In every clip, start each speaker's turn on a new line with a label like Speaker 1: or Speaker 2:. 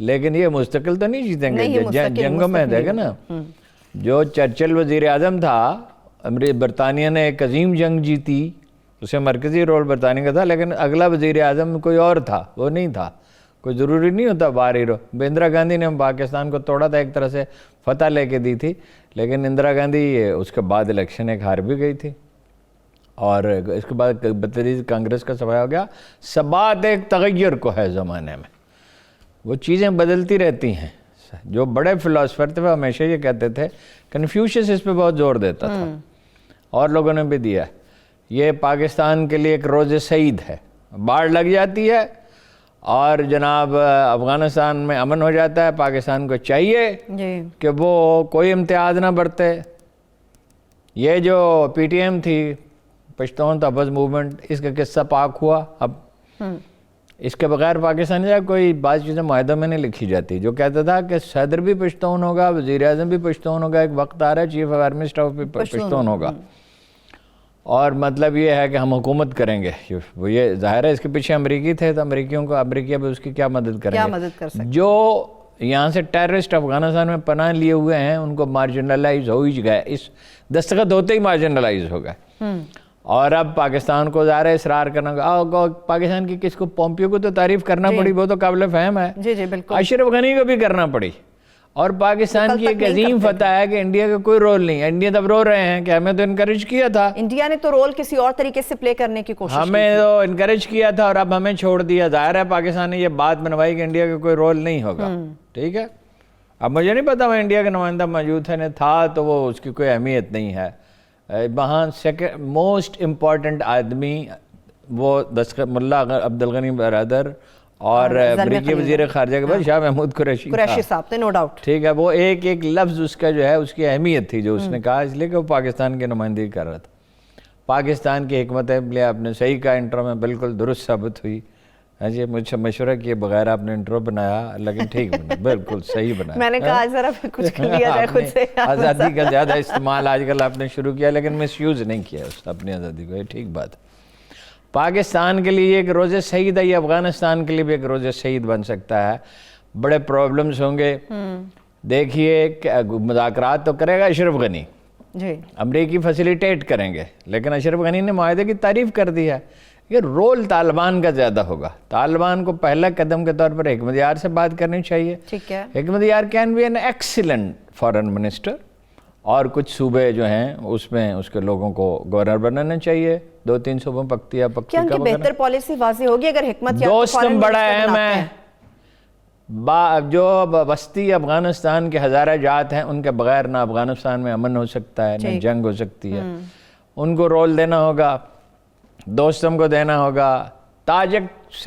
Speaker 1: لیکن یہ مستقل تو نہیں جیتیں گے، جنگوں میں دیکھیں نا، جو چرچل وزیر اعظم تھا، برطانیہ نے ایک عظیم جنگ جیتی، اسے مرکزی رول برطانیہ کا تھا، لیکن اگلا وزیر اعظم کوئی اور تھا، وہ نہیں تھا، کوئی ضروری نہیں ہوتا باہری رو۔ اندرا گاندھی نے پاکستان کو توڑا تھا، ایک طرح سے فتح لے کے دی تھی، لیکن اندرا گاندھی اس کے بعد الیکشن ایک ہار بھی گئی تھی، اور اس کے بعد بتدریج کانگریس کا سفایا ہو گیا۔ ثبات ایک تغیر کو ہے زمانے میں، وہ چیزیں بدلتی رہتی ہیں۔ جو بڑے فلاسفر تھے وہ ہمیشہ یہ کہتے تھے، کنفیوشس اس پہ بہت زور دیتا تھا، اور لوگوں نے بھی دیا، یہ پاکستان کے لیے ایک روز سعید ہے، باڑ لگ جاتی ہے اور جناب افغانستان میں امن ہو جاتا ہے۔ پاکستان کو چاہیے کہ وہ کوئی امتیاز نہ برتے۔ یہ جو پی ٹی ایم تھی، پشتون تحفظ موومنٹ، اس کا قصہ پاک ہوا۔ اب اس کے بغیر پاکستان جائے کوئی بعض چیزیں معاہدوں میں نہیں لکھی جاتی۔ جو کہتا تھا کہ صدر بھی پشتون ہوگا، وزیر اعظم بھی پشتون ہوگا، ایک وقت آ رہا ہے چیف آف آرمی اسٹاف بھی پشتون ہوگا، اور مطلب یہ ہے کہ ہم حکومت کریں گے۔ وہ یہ ظاہر ہے اس کے پیچھے امریکی تھے، تو امریکیوں کو امریکی اب اس کی کیا مدد کریں گے؟ جو یہاں سے ٹیررسٹ افغانستان میں پناہ لیے ہوئے ہیں ان کو مارجنلائز ہو ہی گئے، اس دستخط ہوتے ہی مارجنلائز ہو گئے، اور اب پاکستان کو ظاہر ہے اصرار کرنا ہوگا۔ پاکستان کی کس کو؟ پومپیو کو تو تعریف کرنا پڑی، وہ تو قابل فہم ہے، اشرف غنی کو بھی کرنا پڑی، اور پاکستان کی ایک عظیم فتح ہے کہ انڈیا کا کوئی رول نہیں ہے۔ انڈیا تب رو رہے ہیں کہ ہمیں تو انکریج کیا تھا،
Speaker 2: انڈیا نے تو رول کسی اور طریقے سے پلے کرنے کی کوشش کی،
Speaker 1: ہمیں تو انکریج کیا تھا اور اب ہمیں چھوڑ دیا۔ ظاہر ہے پاکستان نے یہ بات بنوائی کہ انڈیا کا کوئی رول نہیں ہوگا، ٹھیک ہے۔ اب مجھے نہیں پتا وہ انڈیا کا نمائندہ موجود تھا تو وہ اس کی کوئی اہمیت نہیں ہے وہاں۔ موسٹ امپورٹنٹ آدمی وہ ملا عبدالغنی برادر اور امریکی وزیر خارجہ کے بعد شاہ محمود قریشی
Speaker 2: صاحب تھے، نو ڈاؤٹ،
Speaker 1: ٹھیک ہے۔ وہ ایک ایک لفظ اس کا جو ہے اس کی اہمیت تھی جو اس نے کہا، اس لیے کہ وہ پاکستان کی نمائندگی کر رہا تھا۔ پاکستان کی حکمت عملی آپ نے صحیح کہا، انٹرو میں بالکل درست ثابت ہوئی۔ ہاں جی، مجھ سے مشورہ کیے بغیر آپ نے انٹرو بنایا، لیکن ٹھیک بنا، بالکل صحیح بنایا۔
Speaker 2: میں نے کہا ذرا کچھ کر لیا جائے خود سے۔
Speaker 1: آزادی کا زیادہ استعمال آج کل آپ نے شروع کیا، لیکن مس یوز نہیں کیا اپنی آزادی کو، یہ ٹھیک بات ہے۔ پاکستان کے لیے ایک روز سعید ہے، یہ افغانستان کے لیے بھی ایک روز سعید بن سکتا ہے۔ بڑے پرابلمز ہوں گے، دیکھیے مذاکرات تو کرے گا اشرف غنی، امریکی فیسیلیٹیٹ کریں گے، لیکن اشرف غنی نے معاہدے کی تعریف کر دی ہے۔ یہ رول طالبان کا زیادہ ہوگا۔ طالبان کو پہلا قدم کے طور پر حکمت یار سے بات کرنی چاہیے۔ Hekmatyar can be an excellent foreign minister, اور کچھ صوبے جو ہیں اس میں اس کے لوگوں کو گورنر بنانا چاہیے، 2-3 صوبوں پکتی
Speaker 2: کیا ان کی بہتر پالیسی واضح ہوگی اگر حکمت یار
Speaker 1: دوستم بڑا اہم ہے۔ جو وسطی افغانستان کے ہزارہ جات ہیں ان کے بغیر نہ افغانستان میں امن ہو سکتا ہے، نہ جنگ ہو سکتی ہے، ان کو رول دینا ہوگا، دوستم کو دینا ہوگا۔ تاجک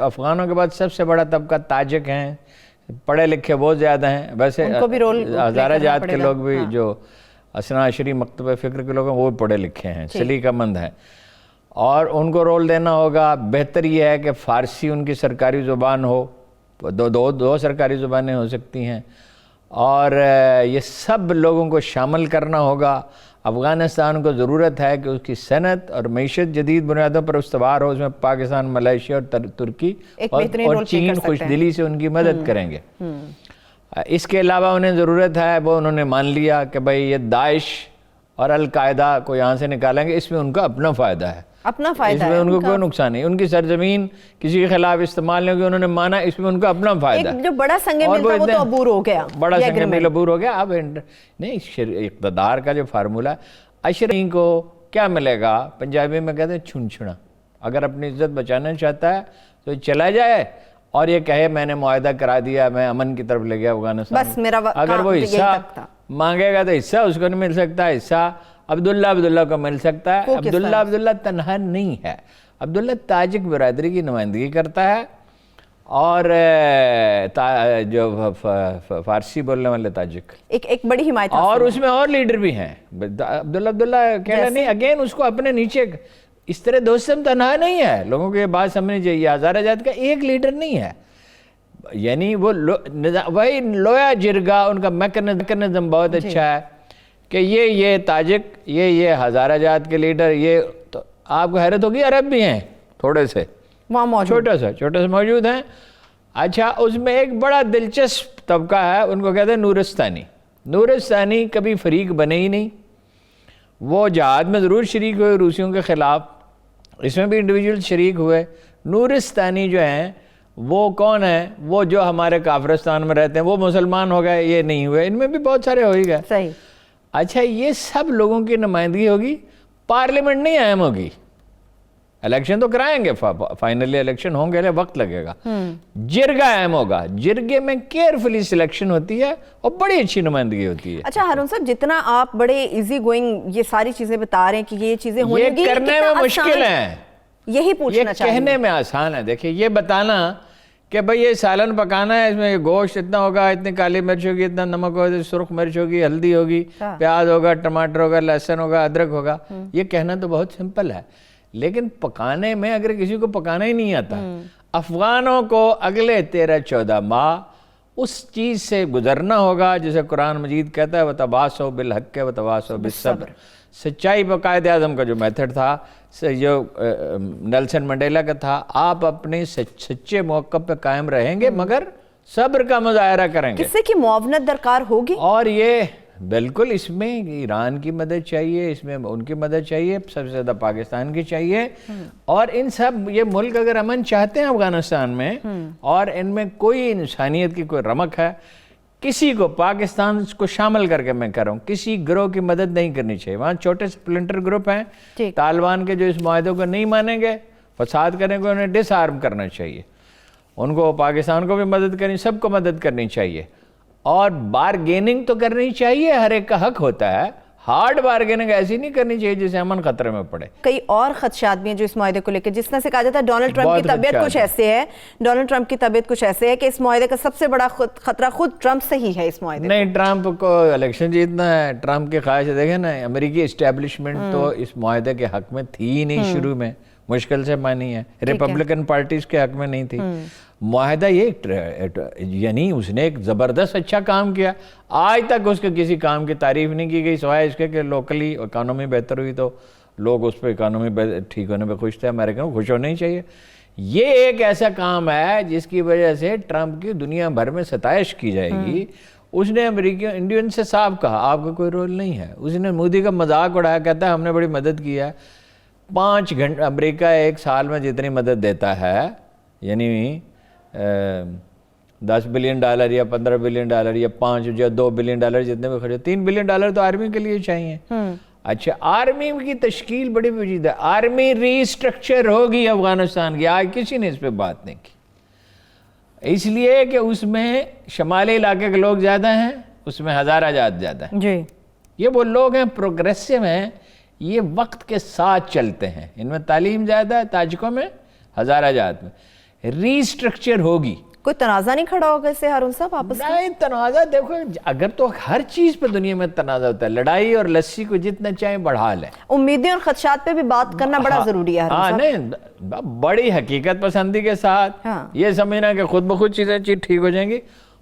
Speaker 1: افغانوں کے بعد سب سے بڑا طبقہ تاجک ہیں، پڑھے لکھے بہت زیادہ ہیں، ویسے ہزارہ جات کے لوگ بھی جو اثنا عشری مکتب فکر کے لوگ ہیں وہ پڑھے لکھے ہیں، سلیقہ مند ہیں، اور ان کو رول دینا ہوگا۔ بہتر یہ ہے کہ فارسی ان کی سرکاری زبان ہو، دو سرکاری زبانیں ہو سکتی ہیں، اور یہ سب لوگوں کو شامل کرنا ہوگا۔ افغانستان کو ضرورت ہے کہ اس کی صنعت اور معیشت جدید بنیادوں پر استوار ہو، اس میں پاکستان، ملائیشیا اور ترکی اور چین خوش دلی سے ان کی مدد کریں گے۔ اس کے علاوہ انہیں ضرورت ہے، وہ انہوں نے مان لیا کہ بھئی یہ داعش اور القاعدہ کو یہاں سے نکالیں گے، اس میں ان کا اپنا فائدہ ہے، اس میں ان کو کوئی نقصان نہیں، ان کی سرزمین کسی کے خلاف استعمال نہیں ہوگی، انہوں نے مانا اس میں ان کا اپنا فائدہ ہے۔
Speaker 2: جو بڑا سنگ میل تھا وہ تو عبور ہو گیا،
Speaker 1: بڑا سنگ میل عبور ہو گیا۔ اب نہیں، اقتدار کا جو فارمولہ اشرف کو کیا ملے گا، پنجابی میں کہتے ہیں چھنچھنا، اگر اپنی عزت بچانا چاہتا ہے تو چلا جائے اور یہ کہے میں نے معاہدہ کرا دیا، میں امن کی طرف لے گیا افغانستان، اگر وہ حصہ مانگے گا تو حصہ اس کو نہیں مل سکتا، حصہ عبداللہ کو مل سکتا ہے۔ عبداللہ تنہا نہیں ہے، عبداللہ تاجک برادری کی نمائندگی کرتا ہے، اور جو فارسی بولنے والے تاجک ایک
Speaker 2: بڑی حمایت،
Speaker 1: اور اس میں اور لیڈر بھی ہیں۔ عبداللہ کہنا نہیں، اگین اس کو اپنے نیچے، اس طرح دوستم تنہا نہیں ہے، لوگوں کو یہ بات سمجھنی چاہیے، ہزارہ جات کا ایک لیڈر نہیں ہے، یعنی وہ وہی لویا جرگا، ان کا میکنزم بہت اچھا ہے کہ یہ تاجک، یہ ہزارہ جات کے لیڈر، یہ تو آپ کو حیرت ہوگی عرب بھی ہیں تھوڑے سے، چھوٹے سے موجود ہیں، اچھا اس میں ایک بڑا دلچسپ طبقہ ہے، ان کو کہتے ہیں نورستانی. نورستانی کبھی فریق بنے ہی نہیں. وہ جہاد میں ضرور شریک ہوئے روسیوں کے خلاف، اس میں بھی انڈیویجول شریک ہوئے. نورستانی جو ہیں وہ کون ہیں؟ وہ جو ہمارے کافرستان میں رہتے ہیں، وہ مسلمان ہو گئے، یہ نہیں ہوئے. ان میں بھی بہت سارے ہو ہی گئے.
Speaker 2: صحیح.
Speaker 1: اچھا یہ سب لوگوں کی نمائندگی ہوگی، پارلیمنٹ نہیں اہم ہوگی. الیکشن تو کرائیں گے، فائنلی الیکشن ہوں گے، وقت لگے گا. جرگہ اہم ہوگا. جرگے میں کیئرفلی سلیکشن ہوتی ہے اور بڑی اچھی نمائندگی ہوتی ہے.
Speaker 2: اچھا ہارون صاحب، جتنا آپ بڑے ایزی گوئنگ یہ ساری چیزیں بتا رہے ہیں کہ یہ چیزیں ہونے
Speaker 1: یہ کرنے میں مشکل ہیں،
Speaker 2: یہی پوچھنا چاہیے.
Speaker 1: کہنے میں آسان ہے. دیکھیں یہ بتانا کہ بھئی یہ سالن پکانا ہے، اس میں گوشت اتنا ہوگا، اتنی کالی مرچ ہوگی، اتنا نمک ہوگا، سرخ مرچ ہوگی، ہلدی ہوگی، پیاز ہوگا، ٹماٹر ہوگا، لہسن ہوگا، ادرک ہوگا. یہ کہنا تو بہت سمپل ہے، لیکن پکانے میں اگر کسی کو پکانا ہی نہیں آتا. افغانوں کو اگلے 13-14 ماہ اس چیز سے گزرنا ہوگا جسے قرآن مجید کہتا ہے وَتَوَاصَوْا بِالْحَقِّ وَتَوَاصَوْا بِالصَّبْرِ. سچائی پر قائد اعظم کا جو میتھڈ تھا، جو نیلسن منڈیلا کا تھا، آپ اپنے سچے موقف پہ قائم رہیں گے مگر صبر کا مظاہرہ کریں گے.
Speaker 2: کسی کی معاونت درکار ہوگی،
Speaker 1: اور یہ بالکل اس میں ایران کی مدد چاہیے، اس میں ان کی مدد چاہیے، سب سے زیادہ پاکستان کی چاہیے. اور ان سب یہ ملک اگر امن چاہتے ہیں افغانستان میں، اور ان میں کوئی انسانیت کی کوئی رمق ہے، کسی کو پاکستان کو شامل کر کے میں کہہ رہا ہوں، کسی گروہ کی مدد نہیں کرنی چاہیے. وہاں چھوٹے سپلنٹر گروپ ہیں، طالبان کے جو اس معاہدے کو نہیں مانیں گے، فساد کریں گے، انہیں ڈس آرم کرنا چاہیے. ان کو پاکستان کو بھی مدد کرنی، سب کو مدد کرنی چاہیے. اور بارگیننگ تو کرنی چاہیے، ہر ایک کا حق ہوتا ہے. ہارڈ بارگیننگ ایسی نہیں کرنی چاہیے جسے امن خطرے میں پڑے.
Speaker 2: کئی اور خدشات بھی ہیں جو اس معاہدے کو لے کے، جس طرح سے کہا جاتا ہے ڈونلڈ ٹرمپ کی طبیعت کچھ ایسے ہے، ڈونلڈ ٹرمپ کی طبیعت کچھ ایسے ہے کہ اس معاہدے کا سب سے بڑا خطرہ خود ٹرمپ سے ہی ہے. اس معاہدے
Speaker 1: نہیں، ٹرمپ کو الیکشن جیتنا ہے. ٹرمپ کی خواہش دیکھیں نا، امریکی اسٹیبلشمنٹ تو اس معاہدے کے حق میں تھی ہی نہیں شروع میں، مشکل سے مانی ہے. ریپبلکن پارٹیز کے حق میں نہیں تھی. معاہدہ یہ یعنی اس نے ایک زبردست اچھا کام کیا. آج تک اس کے کسی کام کی تعریف نہیں کی گئی سوائے اس کے کہ لوکلی اکانومی بہتر ہوئی تو لوگ اس پہ اکانومی ٹھیک ہونے پہ خوش تھے. امریکن کو خوش ہونا ہی چاہیے. یہ ایک ایسا کام ہے جس کی وجہ سے ٹرمپ کی دنیا بھر میں ستائش کی جائے گی. اس نے امریکی انڈین سے صاف کہا آپ کا کوئی رول نہیں ہے. اس نے مودی کا مذاق اڑایا، کہتا ہے ہم نے بڑی مدد کی ہے. 5 گھنٹے امریکہ ایک سال میں جتنی مدد دیتا ہے، یعنی $10 بلین یا $15 بلین یا 5 یا $2 بلین جتنے بھی خرچ، $3 بلین تو آرمی کے لیے چاہیے. اچھا آرمی کی تشکیل بڑی پیچیدہ ہے. آرمی ری اسٹرکچر ہوگی افغانستان کی، آج کسی نے اس پہ بات نہیں کی. اس لیے کہ اس میں شمالی علاقے کے لوگ زیادہ ہیں، اس میں ہزارہ جات زیادہ ہیں.
Speaker 2: جی
Speaker 1: یہ وہ لوگ ہیں پروگریسو ہیں، یہ وقت کے ساتھ چلتے ہیں. ان میں تعلیم زیادہ ہے، تاجکوں میں، ہزارہ جات میں. ری اسٹرکچر ہوگی.
Speaker 2: کوئی تنازع نہیں کھڑا ہوگا اس سے ہارون صاحب آپس میں؟
Speaker 1: نہیں تنازع، دیکھو اگر تو ہر چیز پہ دنیا میں تنازع ہوتا ہے، لڑائی اور لسی کو جتنا چاہیں بڑھا لیں.
Speaker 2: امیدیں اور خدشات پہ بھی بات کرنا بڑا ضروری ہے ہارون صاحب.
Speaker 1: نہیں، بڑی حقیقت پسندی کے ساتھ یہ سمجھنا کہ خود بخود چیزیں ٹھیک ہو جائیں گی.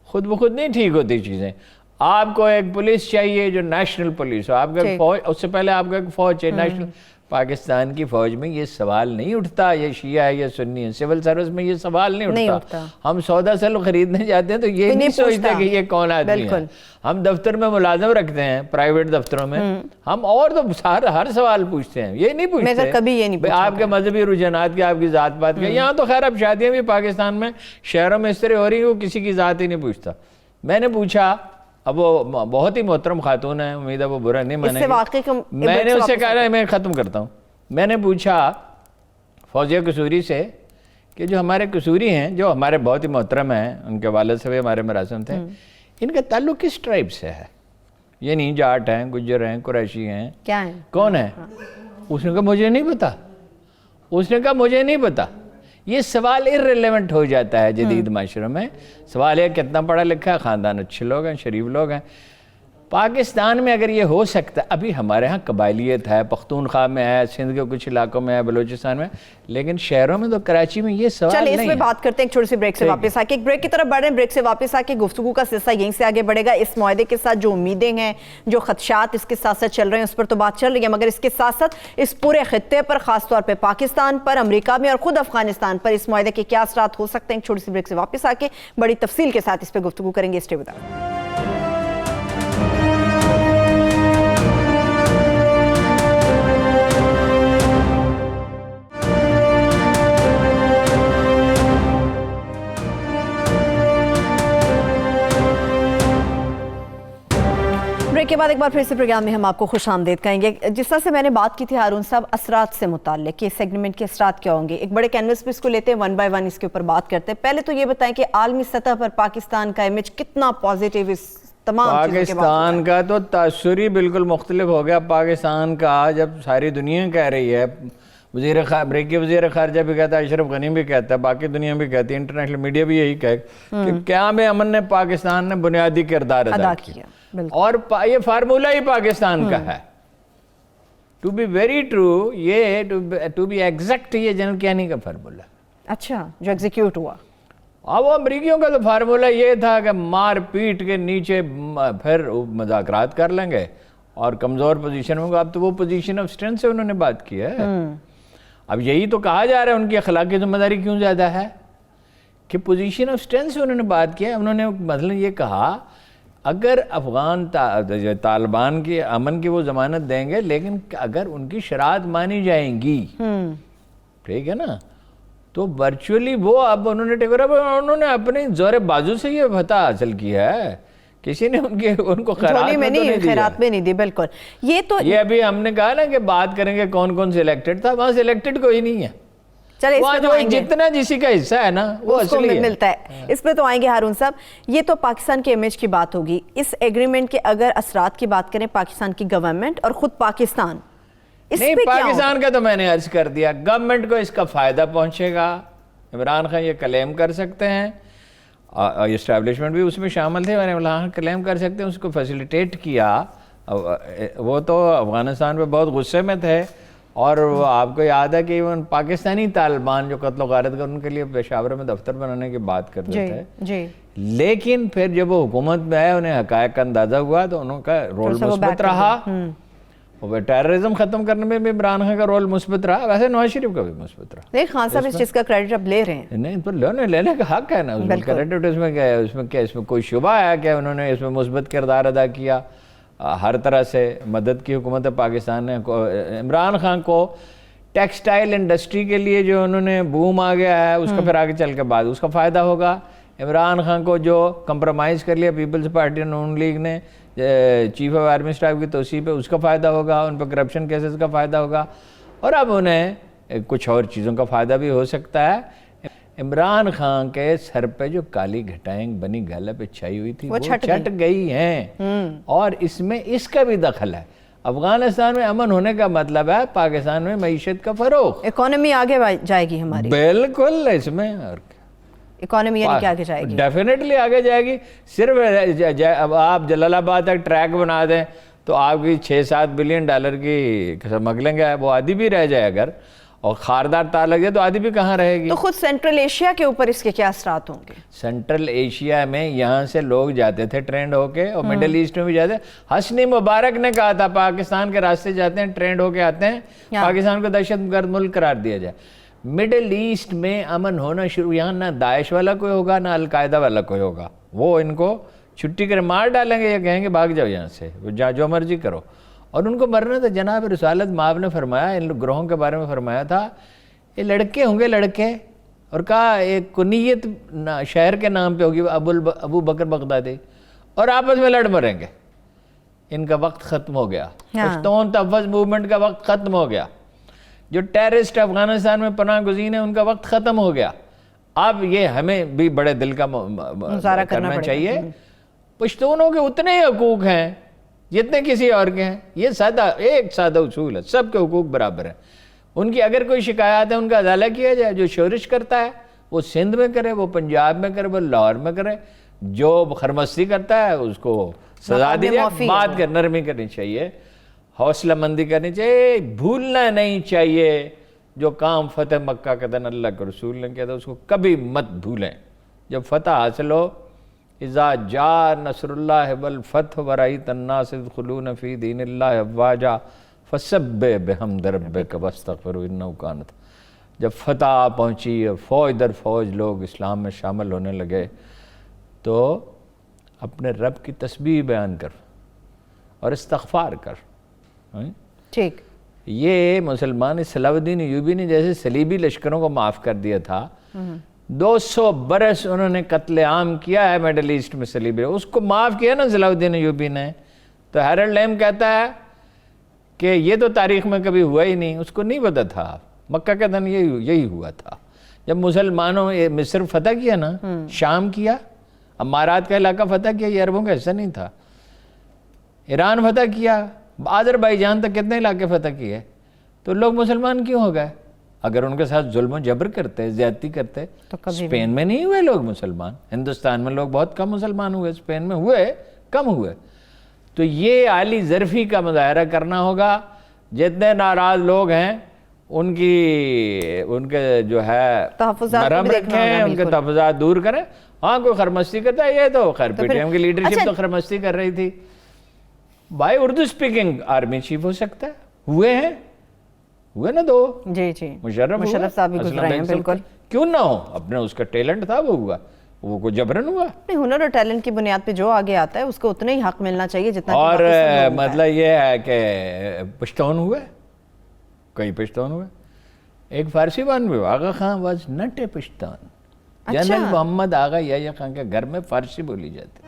Speaker 1: خود بخود نہیں ٹھیک ہوتی چیزیں. آپ کو ایک پولیس چاہیے جو نیشنل پولیس ہو، آپ کا فوج، اس سے پہلے آپ کو ایک فوج چاہیے نیشنل. پاکستان کی فوج میں یہ سوال نہیں اٹھتا یہ شیعہ ہے یا سنی ہے. سول سروس میں یہ سوال نہیں اٹھتا. ہم سودا سلو خریدنے جاتے ہیں تو یہ نہیں سوچتے کہ یہ کون آدمی ہے. ہم دفتر میں ملازم رکھتے ہیں، پرائیویٹ دفتروں میں، ہم اور تو ہر سوال پوچھتے ہیں. یہ نہیں پوچھتے
Speaker 2: کبھی یہ نہیں
Speaker 1: آپ کے مذہبی رجحانات کے، آپ کی ذات پات کے. یہاں تو خیر اب شادیاں بھی پاکستان میں شہروں میں اس طرح ہو رہی ہیں، وہ کسی کی ذات ہی نہیں پوچھتا. میں نے پوچھا، اب وہ بہت ہی محترم خاتون ہے، امید ہے وہ برا نہیں مانے گی. میں نے اس سے کہا، میں ختم کرتا ہوں، میں نے پوچھا فوزیہ قصوری سے کہ جو ہمارے قصوری ہیں، جو ہمارے بہت ہی محترم ہیں، ان کے والد سے بھی ہمارے مراسم تھے، ان کا تعلق کس ٹرائب سے ہے؟ یعنی جاٹ ہیں، گجر ہیں، قریشی ہیں،
Speaker 2: کیا ہیں،
Speaker 1: کون ہیں؟ اس نے کہا مجھے نہیں پتا. اس نے کہا مجھے نہیں پتا. یہ سوال irrelevant ہو جاتا ہے جدید معاشرے میں. سوال ہے کتنا پڑھا لکھا ہے، خاندان اچھے لوگ ہیں، شریف لوگ ہیں. پاکستان میں اگر یہ ہو سکتا ہے، ابھی ہمارے ہاں قبائلیت ہے، پختونخوا میں ہے، سندھ کے کچھ علاقوں میں ہے، بلوچستان میں، لیکن شہروں میں تو کراچی میں یہ سوال نہیں ہے۔
Speaker 2: چلیں اس میں بات کرتے ہیں ایک چھوٹی سی بریک سے واپس آ کے، ایک بریک کی طرف بڑھ رہے ہیں، بریک سے واپس آ کے گفتگو کا سلسلہ یہیں سے آگے بڑھے گا۔ اس معاہدے کے ساتھ جو امیدیں ہیں، جو خدشات اس کے ساتھ ساتھ چل رہے ہیں، اس پر تو بات چل رہی ہے، مگر اس کے ساتھ ساتھ اس پورے خطے پر، خاص طور پہ پاکستان پر، امریکہ میں اور خود افغانستان پر اس معاہدے کے کیا اثرات ہو سکتے ہیں، ایک چھوٹی سی بریک سے واپس آ کے بڑی تفصیل کے ساتھ اس پہ گفتگو کریں گے۔ Stay with us. بریک کے بعد ایک بار پھر سے پروگرام میں ہم آپ کو خوش آمدید کہیں گے۔ جس طرح سے میں نے بات کی تھی ہارون صاحب اثرات سے متعلق کہ اس ایگریمنٹ کے اثرات کیا ہوں گے، ایک بڑے کینوس پہ اس کو لیتے ہیں، ون بائی ون اس کے اوپر بات کرتے ہیں۔ پہلے تو یہ بتائیں کہ عالمی سطح پر پاکستان کا امیج کتنا پازیٹیو اس تمام چیزوں کے بعد؟
Speaker 1: پاکستان کا تو تاثر ہی بالکل مختلف ہو گیا پاکستان کا، جب ساری دنیا کہہ رہی ہے، امریکی وزیر خارجہ بھی کہتا ہے، اشرف غنی بھی کہتا ہے، باقی دنیا بھی کہتی ہے، انٹرنیشنل میڈیا بھی یہی کہے کہ قیام امن نے پاکستان نے بنیادی کردار ادا کیا، اور یہ فارمولہ ہی پاکستان کا ہے۔ ٹو بی ویری ٹرو، یہ ٹو بی ایگزیکٹ، یہ جنرل کیانی کا فارمولہ۔
Speaker 2: اچھا، جو ایگزیکیوٹ ہوا۔
Speaker 1: اب وہ امریکیوں کا تو فارمولہ یہ تھا کہ مار پیٹ کے نیچے پھر مذاکرات کر لیں گے اور کمزور پوزیشن ہوگا۔ اب تو وہ پوزیشن آف اسٹرینتھ سے انہوں نے بات کی ہے۔ اب یہی تو کہا جا رہا ہے ان کی اخلاقی ذمہ داری کیوں زیادہ ہے کہ پوزیشن آف اسٹرینتھ سے انہوں نے بات کی ہے۔ انہوں نے مثلا یہ کہا اگر افغان طالبان کی امن کی وہ ضمانت دیں گے، لیکن اگر ان کی شرائط مانی جائیں گی، ٹھیک ہے نا، تو ورچولی وہ اب انہوں نے اپنی زور بازو سے یہ فتح حاصل کیا ہے، کسی نے ان کو خیرات
Speaker 2: میں نہیں دی۔ بالکل،
Speaker 1: یہ ابھی ہم نے کہا نا کہ بات کریں گے کون کون سلیکٹڈ تھا، وہاں سلیکٹڈ کوئی نہیں ہے، وہاں جو جتنا جسی کا حصہ ہے نا وہ اصلی ہے،
Speaker 2: ملتا ہے۔ اس پہ تو آئیں گے ہارون صاحب۔ یہ تو پاکستان کے امیج کی بات ہوگی۔ اس ایگریمنٹ کے اگر اثرات کی بات کریں پاکستان کی گورنمنٹ اور خود پاکستان،
Speaker 1: نہیں پاکستان کا تو میں نے عرض کر دیا، گورنمنٹ کو اس کا فائدہ پہنچے گا۔ عمران خان یہ کلیم کر سکتے ہیں، اسٹیبلشمنٹ بھی اس میں شامل تھے، میں نے کلیم کر سکتے ہیں، اس کو فیسیلیٹیٹ کیا۔ وہ تو افغانستان پہ بہت غصے میں تھے، اور وہ آپ کو یاد ہے کہ پاکستانی طالبان جو قتل و غارت کر ان کے لیے پشاور میں دفتر بنانے کی بات کرتے تھے، لیکن پھر جب وہ حکومت میں آئے انہیں حقائق کا اندازہ ہوا تو انہوں کا رول مثبت رہا، ٹیررزم ختم کرنے میں بھی عمران خان کا رول مثبت رہا، ویسے نواز شریف کا بھی مثبت رہا۔
Speaker 2: نہیں خان صاحب اس چیز کا کریڈٹ اب لے رہے ہیں،
Speaker 1: نہیں پر لینے کا حق ہے نا، اس میں کریڈٹ اس میں کیا ہے، اس میں کوئی شبہ ہے کہ انہوں نے اس میں مثبت کردار ادا کیا، ہر طرح سے مدد کی حکومت پاکستان نے۔ عمران خان کو ٹیکسٹائل انڈسٹری کے لیے جو انہوں نے بوم آ گیا ہے، اس کا پھر آگے چل کے بعد اس کا فائدہ ہوگا۔ عمران خان کو جو کمپرومائز کر لیا پیپلز پارٹی نون لیگ نے چیف آف آرمی اسٹاف کی توسیع پہ، اس کا فائدہ ہوگا، ان پہ کرپشن کیسز کا فائدہ ہوگا، اور اب انہیں کچھ اور چیزوں کا فائدہ بھی ہو سکتا ہے۔ عمران خان کے سر پہ جو کالی گھٹائیں بنی گالہ پہ چھائی ہوئی تھی وہ چھٹ گئی ہیں، اور اس میں اس کا بھی دخل ہے۔ افغانستان میں امن ہونے کا مطلب ہے پاکستان میں معیشت کا فروغ،
Speaker 2: اکانومی آگے جائے گی ہماری،
Speaker 1: بالکل اس میں، اور
Speaker 2: اکانومی یعنی کہ آگے جائے گی،
Speaker 1: ڈیفینیٹلی آگے جائے گی۔ صرف اب آپ جلال آباد تک ٹریک بنا دیں تو آپ کی $6-7 بلین کی سمگلنگ ہے، وہ آدھی بھی رہ جائے اگر، اور خاردار تار لگ جائے تو آدھی بھی کہاں رہے گی۔
Speaker 2: تو خود سینٹرل ایشیا کے اوپر اس کے کیا اثرات ہوں گے؟
Speaker 1: سینٹرل ایشیا میں یہاں سے لوگ جاتے تھے ٹرینڈ ہو کے، اور مڈل ایسٹ میں بھی جاتے ہیں۔ حسنی مبارک نے کہا تھا پاکستان کے راستے جاتے ہیں ٹرینڈ ہو کے آتے ہیں، پاکستان کو دہشت گرد ملک قرار دیا جائے۔ مڈل ایسٹ میں امن ہونا شروع، یہاں نہ داعش والا کوئی ہوگا نہ القاعدہ والا کوئی ہوگا، وہ ان کو چھٹی کر مار ڈالیں گے یا کہیں گے بھاگ جاؤ یہاں سے، جو مرضی کرو، اور ان کو مرنا تھا۔ جناب رسالت مآب نے فرمایا، ان گروہوں کے بارے میں فرمایا تھا، یہ لڑکے ہوں گے لڑکے، اور کہا ایک کنیت شہر کے نام پہ ہوگی ابو بکر بغدادی، اور آپس میں لڑ مریں گے۔ ان کا وقت ختم ہو گیا، پشتون تحفظ موومنٹ کا وقت ختم ہو گیا، جو ٹیررسٹ افغانستان میں پناہ گزین ہیں ان کا وقت ختم ہو گیا۔ اب یہ ہمیں بھی بڑے دل کا مظاہرہ کرنا چاہیے، پشتونوں کے اتنے ہی حقوق ہیں جتنے کسی اور کے ہیں، یہ ایک سادہ اصول ہے، سب کے حقوق برابر ہیں۔ ان کی اگر کوئی شکایات ہے ان کا ازالہ کیا جائے، جو شورش کرتا ہے وہ سندھ میں کرے، وہ پنجاب میں کرے، وہ لاہور میں کرے، جو خرمستی کرتا ہے اس کو سزا دی جائے. بات کر نرمی کرنی چاہیے, حوصلہ مندی کرنی چاہیے, بھولنا نہیں چاہیے. جو کام فتح مکہ کا دن اللہ کے رسول نے کیا تھا اس کو کبھی مت بھولیں. جب فتح حاصل ہو, اذا جاء نصر اللہ والفتح ورأیت الناس يدخلون فی دین اللہ افواجا فسبح بحمد ربک واستغفرہ انہ کان. جب فتح پہنچی اور فوج در فوج لوگ اسلام میں شامل ہونے لگے تو اپنے رب کی تسبیح بیان کر اور استغفار کر.
Speaker 2: ٹھیک,
Speaker 1: یہ مسلمان صلاح الدین ایوبی نے جیسے صلیبی لشکروں کو معاف کر دیا تھا, 200 برس انہوں نے قتل عام کیا ہے میڈل ایسٹ میں صلیبی, اس کو معاف کیا نا صلاح الدین ایوبی نے. تو ہیرلڈ لیم کہتا ہے کہ یہ تو تاریخ میں کبھی ہوا ہی نہیں, اس کو نہیں پتا تھا. مکہ کا دن یہی ہوا تھا جب مسلمانوں مصر فتح کیا نا, شام کیا, امارات کا علاقہ فتح کیا, یہ عربوں کا حصہ نہیں تھا. ایران فتح کیا, آذربائیجان تک کتنے علاقے فتح کیے, تو لوگ مسلمان کیوں ہو گئے؟ اگر ان کے ساتھ ظلم و جبر کرتے, زیادتی کرتے. اسپین میں نہیں ہوئے لوگ مسلمان, ہندوستان میں لوگ بہت کم مسلمان ہوئے, اسپین میں ہوئے, کم ہوئے. تو یہ عالی ظرفی کا مظاہرہ کرنا ہوگا. جتنے ناراض لوگ ہیں ان کے جو ہے نرم رکھیں, ان کے تحفظات دور کریں. ہاں کوئی خرمستی کرتا ہے, یہ تو خیر پی ٹی ایم کی لیڈرشپ تو خرمستی کر رہی تھی. بھائی اردو سپیکنگ آرمی چیف ہو سکتا ہے, ہوئے نا 2.
Speaker 2: جی جی,
Speaker 1: مشرف
Speaker 2: صاحب بھی گزرے ہیں, بالکل.
Speaker 1: کیوں نہ ہو, اپنے اس کا ٹیلنٹ تھا, وہ ہوا, وہ کوئی جبرن ہوا.
Speaker 2: نہیں, ہنر اور ٹیلنٹ کی بنیاد پہ جو آگے آتا ہے اس کو اتنا ہی حق ملنا چاہیے جتنا.
Speaker 1: اور مطلب یہ ہے کہ پشتون ہوئے, کئی پشتون ہوئے. ایک فارسی بان بھی, Agha Khan was not a Pashtun. General Muhammad Agha Yahya Khan کے گھر میں فارسی بولی جاتی.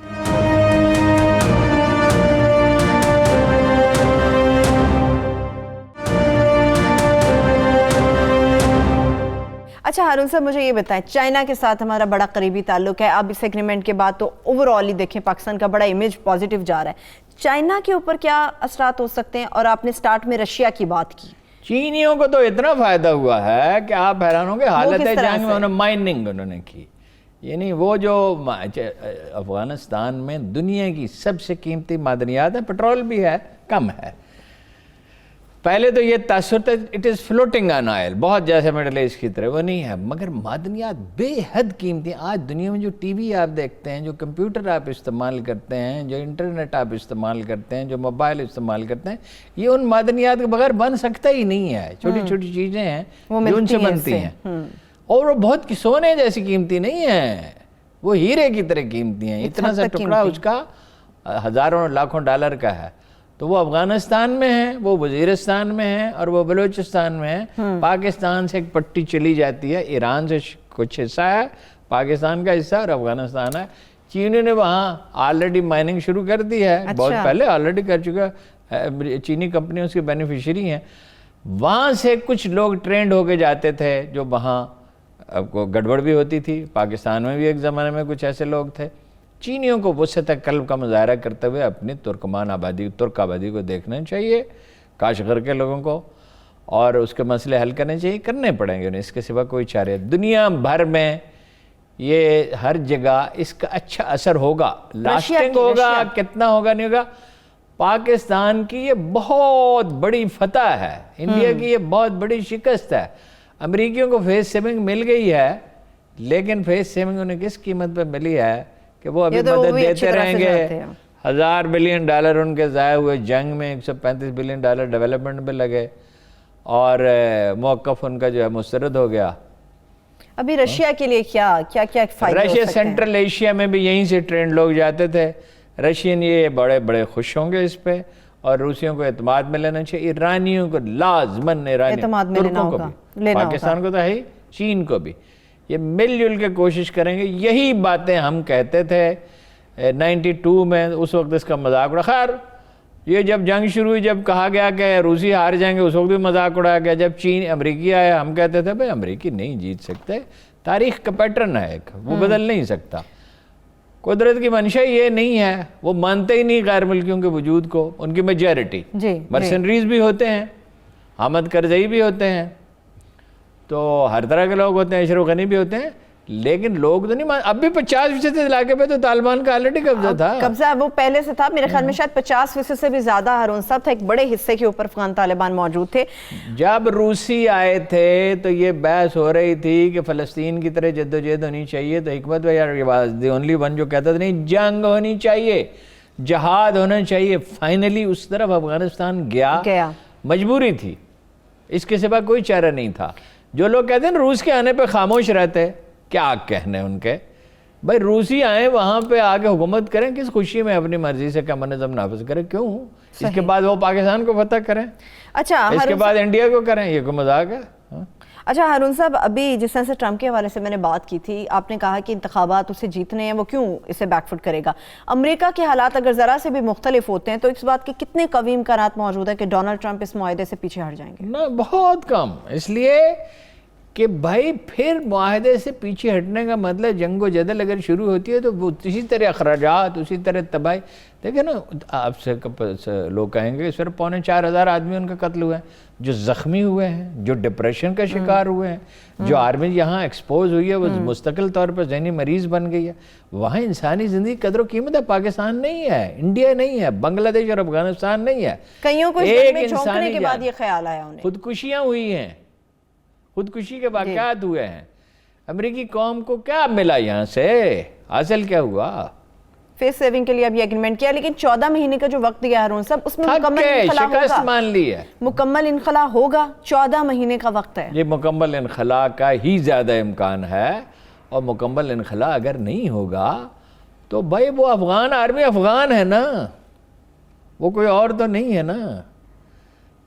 Speaker 2: اچھا ہارون صاحب, مجھے یہ بتائیں, چائنا کے ساتھ ہمارا بڑا قریبی تعلق ہے. اب اس ایگریمنٹ کے بعد تو اوور آل ہی دیکھیں پاکستان کا بڑا امیج پازیٹیو جا رہا ہے. چائنا کے اوپر کیا اثرات ہو سکتے ہیں؟ اور آپ نے سٹارٹ میں رشیا کی بات کی.
Speaker 1: چینیوں کو تو اتنا فائدہ ہوا ہے کہ آپ حیران ہوں گے. حالت جنگ میں مائننگ انہوں نے کی, یعنی وہ جو افغانستان میں دنیا کی سب سے قیمتی معدنیات ہے, پٹرول بھی ہے, کم ہے. پہلے تو یہ تاثر تھا it is floating on oil, بہت جیسے مڈل ایسٹ کی طرح, وہ نہیں ہے. مگر معدنیات بے حد قیمتی. آج دنیا میں جو ٹی وی آپ دیکھتے ہیں, جو کمپیوٹر آپ استعمال کرتے ہیں, جو انٹرنیٹ آپ استعمال کرتے ہیں, جو موبائل استعمال کرتے ہیں, یہ ان معدنیات کے بغیر بن سکتا ہی نہیں ہے. چھوٹی چھوٹی چیزیں ہیں جو ان سے بنتی ہیں, اور وہ بہت سونے جیسی قیمتی نہیں ہیں, وہ ہیرے کی طرح قیمتی ہیں. اتنا سا ٹکڑا اس کا ہزاروں لاکھوں ڈالر کا ہے. تو وہ افغانستان میں ہیں, وہ وزیرستان میں ہیں, اور وہ بلوچستان میں ہیں. پاکستان سے ایک پٹی چلی جاتی ہے, ایران سے کچھ حصہ ہے, پاکستان کا حصہ, اور افغانستان ہے. چینی نے وہاں آلریڈی مائننگ شروع کر دی ہے, بہت پہلے آلریڈی کر چکا ہے. چینی کمپنیوں اس کی بینیفیشری ہیں. وہاں سے کچھ لوگ ٹرینڈ ہو کے جاتے تھے, جو وہاں کو گڑبڑ بھی ہوتی تھی. پاکستان میں بھی ایک زمانے میں کچھ ایسے لوگ تھے. چینیوں کو وسعت قلب کا مظاہرہ کرتے ہوئے اپنی ترکمان آبادی, ترک آبادی کو دیکھنا چاہیے, کاشغر کے لوگوں کو, اور اس کے مسئلے حل کرنے چاہیے. کرنے پڑیں گے انہیں, اس کے سوا کوئی چارے. دنیا بھر میں یہ ہر جگہ اس کا اچھا اثر ہوگا, لاسٹنگ ہوگا, کتنا ہوگا نہیں ہوگا. پاکستان کی یہ بہت بڑی فتح ہے, انڈیا کی یہ بہت بڑی شکست ہے. امریکیوں کو فیس سیونگ مل گئی ہے, لیکن فیس سیونگ انہیں کس قیمت پہ ملی ہے کہ وہ ابھی مدد دیتے رہیں گے. $1000 بلین ان کے ضائع ہوئے جنگ میں, $135 بلین ڈیولپمنٹ میں لگے, اور موقف ان کا جو ہے مسترد ہو گیا.
Speaker 2: ابھی رشیا کے لیے کیا فائدہ ہو سکتے ہیں؟
Speaker 1: رشیا سینٹرل ایشیا میں بھی یہیں سے ٹرینڈ لوگ جاتے تھے. رشین یہ بڑے خوش ہوں گے اس پہ, اور روسیوں کو اعتماد میں لینا چاہیے. ایرانیوں کو لازماً, ترکوں کو بھی, پاکستان کو تو ہے ہی, چین کو بھی, یہ مل جل کے کوشش کریں گے. یہی باتیں ہم کہتے تھے 92 میں, اس وقت اس کا مذاق اڑا. خیر یہ جب جنگ شروع ہوئی, جب کہا گیا کہ روسی ہار جائیں گے, اس وقت بھی مذاق اڑایا گیا. جب امریکی آیا, ہم کہتے تھے بھائی امریکی نہیں جیت سکتے, تاریخ کا پیٹرن ہے ایک, وہ بدل نہیں سکتا. قدرت کی منشا یہ نہیں ہے, وہ مانتے ہی نہیں غیر ملکیوں کے وجود کو. ان کی میجارٹی مرسنریز بھی ہوتے ہیں, حامد کرزئی بھی ہوتے ہیں, تو ہر طرح کے لوگ ہوتے ہیں, اشرف غنی بھی ہوتے ہیں, لیکن لوگ تو نہیں اب بھی 50% علاقے پہ تو طالبان کا آلریڈی قبضہ تھا.
Speaker 2: قبضہ وہ پہلے سے تھا, میرے خیال میں شاید 50% سے بھی زیادہ ہارون صاحب تھا, ایک بڑے حصے کے اوپر افغان طالبان موجود تھے.
Speaker 1: جب روسی آئے تھے تو یہ بحث ہو رہی تھی کہ فلسطین کی طرح جدوجہد ہونی چاہیے, تو حکمت بھائی یار دی اونلی ون جو کہتا تھا نہیں جنگ ہونی چاہیے, جہاد ہونا چاہیے. فائنلی اس طرف افغانستان گیا, مجبوری تھی, اس کے سوا کوئی چارہ نہیں تھا. جو لوگ کہتے ہیں روس کے آنے پہ خاموش رہتے, کیا کہنے ان کے, بھائی روسی آئیں وہاں پہ آگے حکومت کریں, کس خوشی میں اپنی مرضی سے کمیونزم نافذ کریں, کیوں؟ اس کے بعد وہ پاکستان کو فتح کریں,
Speaker 2: اچھا
Speaker 1: اس کے بعد انڈیا کو کریں, یہ کوئی مذاق ہے؟
Speaker 2: اچھا ہارون صاحب, ابھی جس طرح سے ٹرمپ کے حوالے سے میں نے بات کی تھی, آپ نے کہا کہ انتخابات اسے جیتنے ہیں, وہ کیوں اسے بیک فٹ کرے گا. امریکہ کے حالات اگر ذرا سے بھی مختلف ہوتے ہیں تو اس بات کے کتنے قوی امکانات موجود ہیں کہ ڈونلڈ ٹرمپ اس معاہدے سے پیچھے ہٹ جائیں گے؟
Speaker 1: نہ, بہت کم. اس لیے کہ بھائی پھر معاہدے سے پیچھے ہٹنے کا مطلب جنگ و جدل اگر شروع ہوتی ہے تو وہ اسی طرح اخراجات, اسی طرح تباہی. دیکھیں نا, آپ سے لوگ کہیں گے کہ صرف 4,500 آدمی ان کا قتل ہوئے ہیں, جو زخمی ہوئے ہیں, جو ڈپریشن کا شکار ہوئے ہیں, جو آرمی یہاں ایکسپوز ہوئی ہے وہ مستقل طور پر ذہنی مریض بن گئی ہے. وہاں انسانی زندگی قدر و قیمت ہے. پاکستان نہیں ہے, انڈیا نہیں ہے, بنگلہ دیش اور افغانستان نہیں ہے.
Speaker 2: کئیوں کو اس میں جھونکنے کے بعد یہ خیال آیا انہیں.
Speaker 1: خودکشیاں ہوئی ہیں, خودکشی کے واقعات ہوئے ہیں. امریکی قوم کو کیا ملا یہاں سے, حاصل کیا ہوا؟
Speaker 2: فیس سیونگ کے لیے اب یہ ایگریمنٹ کیا, لیکن 14 مہینے کا جو وقت گیا ہارون صاحب, اس میں مکمل انخلا
Speaker 1: شکست مان لی ہے.
Speaker 2: مکمل انخلا ہوگا, 14 مہینے کا وقت ہے.
Speaker 1: یہ مکمل انخلا کا ہی زیادہ امکان ہے, اور مکمل انخلا اگر نہیں ہوگا تو بھائی وہ افغان آرمی افغان ہے نا, وہ کوئی اور تو نہیں ہے نا.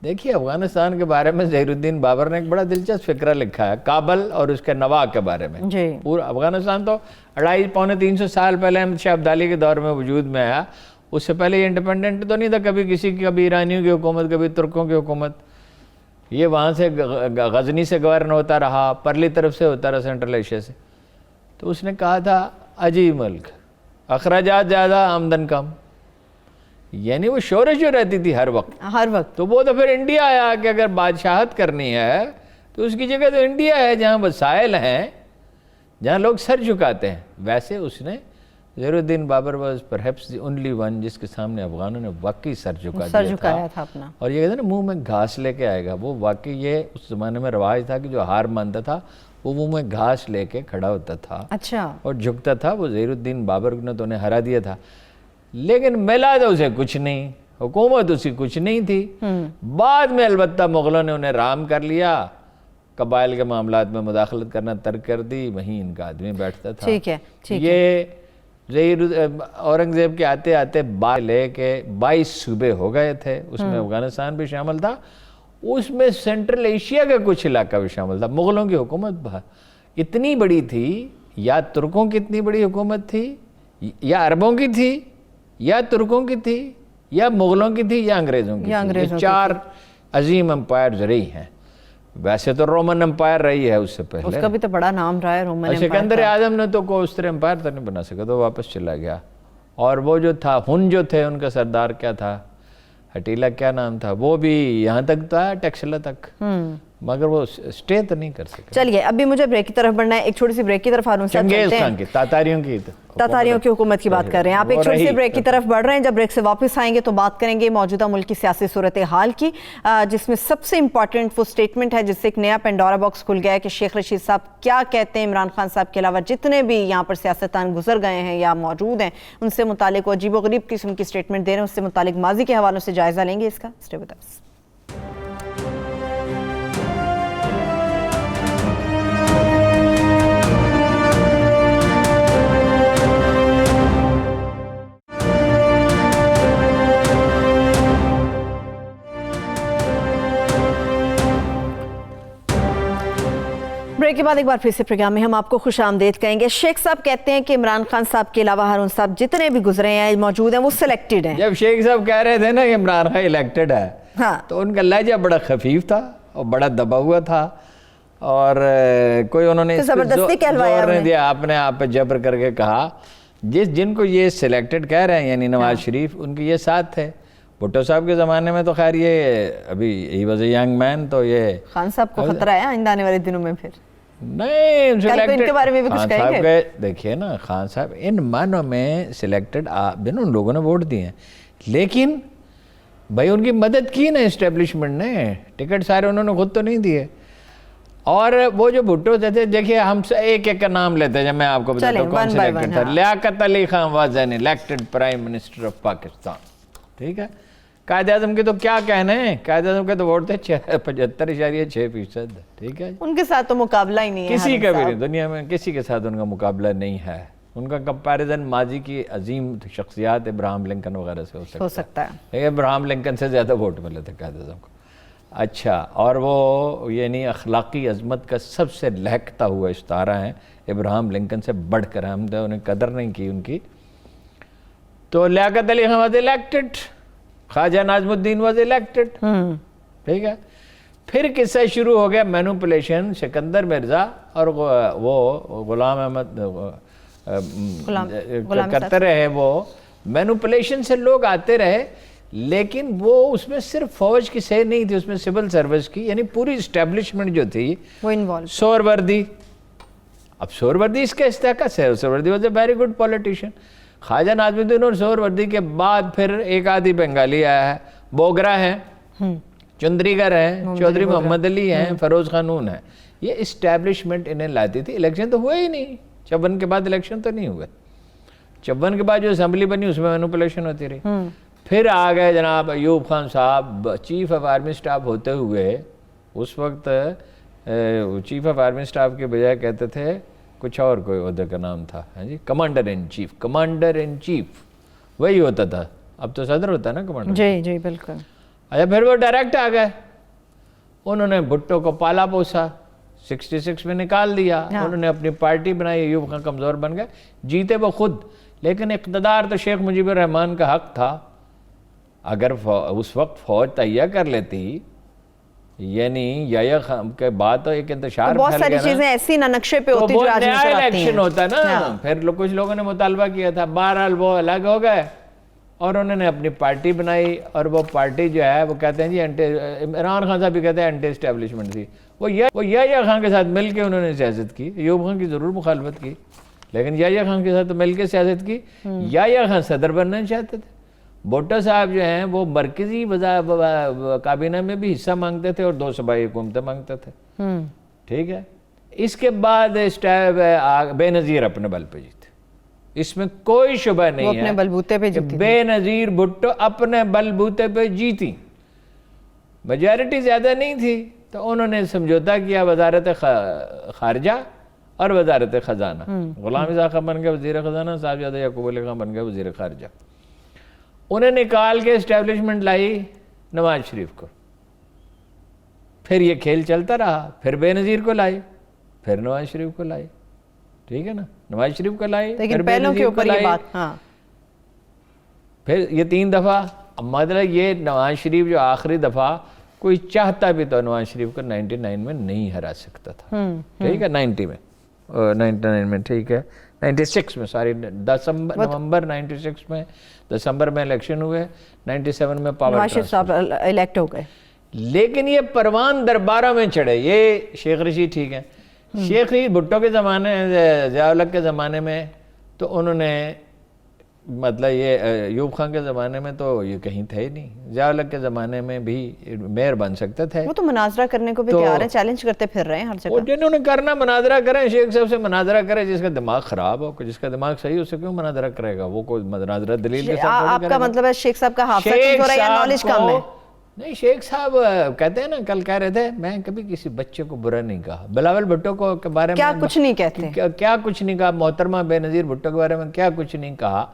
Speaker 1: دیکھیے افغانستان کے بارے میں ظہیر الدین بابر نے ایک بڑا دلچسپ فقرہ لکھا ہے, کابل اور اس کے نواح کے بارے میں. پورا افغانستان تو 250-300 سال پہلے احمد شاہ ابدالی کے دور میں وجود میں آیا. اس سے پہلے یہ انڈیپینڈنٹ تو نہیں تھا کبھی کسی کی, کبھی ایرانیوں کی حکومت, کبھی ترکوں کی حکومت. یہ وہاں سے غزنی سے گورن ہوتا رہا, پرلی طرف سے ہوتا رہا, سینٹرل ایشیا سے. تو اس نے کہا تھا عجیب ملک, اخراجات زیادہ, آمدن کم. یعنی وہ شورش جو رہتی تھی ہر وقت. تو وہ تو پھر انڈیا آیا کہ اگر بادشاہت کرنی ہے تو اس کی جگہ تو انڈیا ہے جہاں وسائل ہیں, جہاں لوگ سر جھکاتے ہیں. ویسے اس نے, ظہیر الدین Babar was perhaps the only one جس کے سامنے افغانوں نے واقعی سر جھکایا تھا اپنا. اور یہ کہتے ہیں نا منہ میں گھاس لے کے آئے گا, وہ واقعی یہ اس زمانے میں رواج تھا کہ جو ہار مانتا تھا وہ منہ میں گھاس لے کے کھڑا ہوتا تھا.
Speaker 2: اچھا.
Speaker 1: اور جھکتا تھا. وہ ظہیر الدین بابر نے تو انہیں ہرا دیا تھا, لیکن ملا تو اسے کچھ نہیں, حکومت اسی کچھ نہیں تھی. بعد میں البتہ مغلوں نے انہیں رام کر لیا, قبائل کے معاملات میں مداخلت کرنا ترک کر دی, وہیں ان کا آدمی بیٹھتا تھا. یہ اورنگزیب کے آتے آتے لے کے 22 صوبے ہو گئے تھے, اس میں افغانستان بھی شامل تھا, اس میں سینٹرل ایشیا کا کچھ علاقہ بھی شامل تھا. مغلوں کی حکومت اتنی بڑی تھی, یا ترکوں کی اتنی بڑی حکومت تھی, یا عربوں کی تھی, یا ترکوں کی تھی, یا مغلوں کی تھی, یا انگریزوں کی تھی. یہ 4 عظیم امپائرز رہی ہیں. ویسے تو رومن امپائر رہی ہے اس سے پہلے, اس
Speaker 2: کا بھی تو بڑا نام رہا ہے رومن امپائر.
Speaker 1: سکندر اعظم نے تو کوئی اس طرح امپائر تو نہیں بنا سکا, تو واپس چلا گیا. اور وہ جو تھا ہن جو تھے, ان کا سردار کیا تھا, ہٹیلا کیا نام تھا, وہ بھی یہاں تک تھا, ٹیکسلا تک, مگر وہ سٹے تو نہیں کر سکے.
Speaker 2: چلیے ابھی مجھے بریک کی طرف بڑھنا ہے, ایک چھوٹی سی بریک کی طرف ہارون صاحب چلتے ہیں.
Speaker 1: چنگیز خان کی,
Speaker 2: تاتاریوں کی حکومت کی بات کر رہے ہیں آپ, ایک چھوٹی سی بریک کی طرف بڑھ رہے ہیں. جب بریک سے واپس آئیں گے تو بات کریں گے موجودہ ملک کی سیاسی صورتحال کی, جس میں سب سے امپورٹنٹ وہ سٹیٹمنٹ ہے جس سے ایک نیا پینڈورا باکس کھل گیا ہے کہ شیخ رشید صاحب کیا کہتے ہیں عمران خان صاحب کے علاوہ جتنے بھی یہاں پر سیاستدان گزر گئے ہیں یا موجود ہیں, ان سے متعلق وہ عجیب و غریب قسم کی سٹیٹمنٹ دے رہے ہیں. اس سے متعلق ماضی کے حوالوں سے جائزہ لیں گے اس کا. Stay with us. بریک کے بعد ایک بار پھر سے پروگرام میں ہم آپ کو خوش آمدید کہیں گے. شیخ صاحب کہتے ہیں کہ عمران خان صاحب کے علاوہ ہارون صاحب جتنے بھی گزرے ہیں موجود ہیں وہ سلیکٹڈ ہیں.
Speaker 1: جب شیخ صاحب کہہ رہے تھے نا کہ عمران خان الیکٹڈ ہے, تو ان کا لہجہ بڑا خفیف تھا اور بڑا دبا ہوا تھا, اور کوئی انہوں نے
Speaker 2: زبردستی کہلوایا
Speaker 1: نہیں دیا, آپ نے آپ پہ جبر کر کے کہا. جن کو یہ سلیکٹڈ کہہ رہے ہیں یعنی نواز شریف, ان کے یہ ساتھ تھے. بھٹو صاحب کے زمانے میں تو خیر یہ ابھی he was a young man, تو یہ
Speaker 2: خان صاحب کو خطرہ ہے آئندہ آنے والے دنوں میں. پھر
Speaker 1: نہیں
Speaker 2: ان کے بارے میں بھی کچھ کہیں گے؟
Speaker 1: دیکھیے نا خان صاحب ان معنوں میں سلیکٹڈ ان لوگوں نے ووٹ دیے ہیں، لیکن بھائی ان کی مدد کی نا اسٹیبلشمنٹ نے، ٹکٹ سارے انہوں نے خود تو نہیں دیے. اور وہ جو بھٹو تھے، دیکھیے ہم سے ایک ایک کا نام لیتے ہیں. جب میں آپ کو بتاتا ہوں کون سلیکٹڈ تھا. Liaquat Ali Khan was an elected prime minister of Pakistan. ٹھیک ہے. قائد اعظم کے تو کیا کہنے ہیں، قائد اعظم کے تو ووٹ تھے 75.6%. ٹھیک ہے.
Speaker 2: ان کے ساتھ تو مقابلہ ہی نہیں ہے
Speaker 1: کسی کا بھی نہیں، دنیا میں کسی کے ساتھ ان کا مقابلہ نہیں ہے. ان کا کمپیریزن ماضی کی عظیم شخصیات ابراہم لنکن وغیرہ سے ہو سکتا ہے. ابراہم لنکن سے زیادہ ووٹ ملے تھے قائد اعظم کو. اچھا، اور وہ یعنی اخلاقی عظمت کا سب سے لہکتا ہوا ستارہ ہیں ابراہم لنکن سے بڑھ کر. ہم نے انہیں قدر نہیں کی ان کی. تو لیاقت Ali Khan was elected, Khwaja Nazim Uddin was elected. ٹھیک ہے. پھر قصہ شروع ہو گیا مینوپولیشن. سکندر مرزا اور وہ غلام احمد کرتے رہے. وہ مینوپولیشن سے لوگ آتے رہے، لیکن وہ اس میں صرف فوج کی سے نہیں تھی، اس میں سول سروس کی، یعنی پوری اسٹیبلشمنٹ جو تھی
Speaker 2: وہ انوالو.
Speaker 1: سور وردی. اب سور وردی اس کا استحقاق ہے. Suhrawardy was a very good politician. Khawaja Nazimuddin اور سور وردی کے بعد پھر ایک آدھی بنگالی آیا ہے، بوگرا ہے، چندریگر ہیں، چودھری محمد علی ہیں، فیروز خانون ہیں. یہ اسٹیبلشمنٹ انہیں لاتی تھی. الیکشن تو ہوئے ہی نہیں. 54 کے بعد الیکشن تو نہیں ہوئے. 54 کے بعد جو اسمبلی بنی اس میں مینوپولیشن ہوتی رہی. پھر آ گئے جناب ایوب خان صاحب چیف آف آرمی اسٹاف ہوتے ہوئے. اس وقت چیف آف آرمی اسٹاف کے بجائے کہتے تھے کچھ اور کوئی عہدے کا نام تھا. ہاں جی، commander in chief. Commander in chief وہی ہوتا تھا. اب تو صدر ہوتا ہے نا کمانڈر.
Speaker 2: جی جی بالکل.
Speaker 1: اچھا، پھر وہ ڈائریکٹ آ گئے. انہوں نے بھٹو کو پالا پوسا، 66 میں نکال دیا. انہوں نے اپنی پارٹی بنائی. ایوب خان کمزور بن گئے. جیتے وہ خود، لیکن اقتدار تو شیخ مجیب الرحمان کا حق تھا. اگر اس وقت فوج تہیہ کر لیتی، یعنی یحییٰ خان کے بعد تو ایک انتشار
Speaker 2: بہت ساری چیزیں ایسی نہ نقشے پہ ہوتی جو آج نظر آتی ہیں.
Speaker 1: الیکشن ہوتا نا. پھر کچھ لوگوں نے مطالبہ کیا تھا. بہرحال وہ الگ ہو گئے اور انہوں نے اپنی پارٹی بنائی. اور وہ پارٹی جو ہے وہ کہتے ہیں جی عمران خان صاحب بھی کہتے ہیں اینٹی اسٹیبلشمنٹ تھی. وہ یحییٰ خان کے ساتھ مل کے انہوں نے سیاست کی. ایوب خان کی ضرور مخالفت کی، لیکن یحییٰ خان کے ساتھ مل کے سیاست کی. یحییٰ خان صدر بننا چاہتے تھے. بھٹو صاحب جو ہیں وہ مرکزی کابینہ میں بھی حصہ مانگتے تھے اور 2 صوبائی حکومتیں مانگتے تھے. ٹھیک ہے. اس کے بعد بے نظیر اپنے بل پہ جیتے. اس میں کوئی شبہ نہیں ہے.
Speaker 2: اپنے بلبوتے پہ جیتی.
Speaker 1: بے نظیر بھٹو اپنے بلبوتے پہ جیتی. میجارٹی زیادہ نہیں تھی تو انہوں نے سمجھوتا کیا وزارت خارجہ اور وزارت خزانہ. غلام رضا خان بن گئے وزیر خزانہ، صاحبزادہ یعقوب علی خان بن گئے وزیر خارجہ. انہیں نکال کے اسٹیبلشمنٹ لائی نواز شریف کو. پھر یہ کھیل چلتا رہا. پھر بے نظیر کو لائی، پھر نواز شریف کو لائی. ٹھیک ہے نا. نواز شریف کو لائی، پھر بے نظیر کو لائی، پھر یہ 3 دفعہ. مطلب یہ نواز شریف جو آخری دفعہ کوئی چاہتا بھی تو نواز شریف کو 99 میں نہیں ہرا سکتا تھا. ٹھیک ہے. 99 میں ٹھیک ہے. 96 میں ساری نومبر 96 میں، دسمبر میں الیکشن ہوئے. 97 میں پاور
Speaker 2: نواز شریف صاحب الیکٹ ہو گئے.
Speaker 1: لیکن یہ پروان دربارہ میں چڑھے. یہ شیخ رشید ٹھیک ہے. شیخ رشید بھٹو کے زمانے، ضیاء الحق کے زمانے میں تو انہوں نے مطلب یہ ایوب خان کے زمانے میں تو یہ کہیں تھے ہی نہیں. ضیاء الحق کے زمانے میں بھی میئر بن سکتے تھے.
Speaker 2: وہ تو مناظرہ کرنے کو بھی تیار ہیں، چیلنج کرتے پھر رہے ہیں ہر جگہ.
Speaker 1: جنہوں نے کرنا مناظرہ کریں. شیخ صاحب سے مناظرہ کرے. جس کا دماغ خراب ہو، جس کا دماغ صحیح ہو، اسے کیوں مناظرہ کرے گا؟ وہ کوئی مناظرہ دلیل کے ساتھ.
Speaker 2: آپ کا مطلب ہے شیخ صاحب کا حافظہ ٹھیک ہو رہا ہے یا نالج کم ہے؟
Speaker 1: نہیں، شیخ صاحب کہتے ہیں نا، کل کہہ رہے تھے میں کبھی کسی بچے کو برا نہیں کہا. بلاول بھٹو کو کے بارے میں
Speaker 2: کیا کچھ نہیں کہتے،
Speaker 1: کیا کچھ نہیں کہا. محترمہ بے نظیر بھٹو کے بارے میں کیا کچھ نہیں کہا.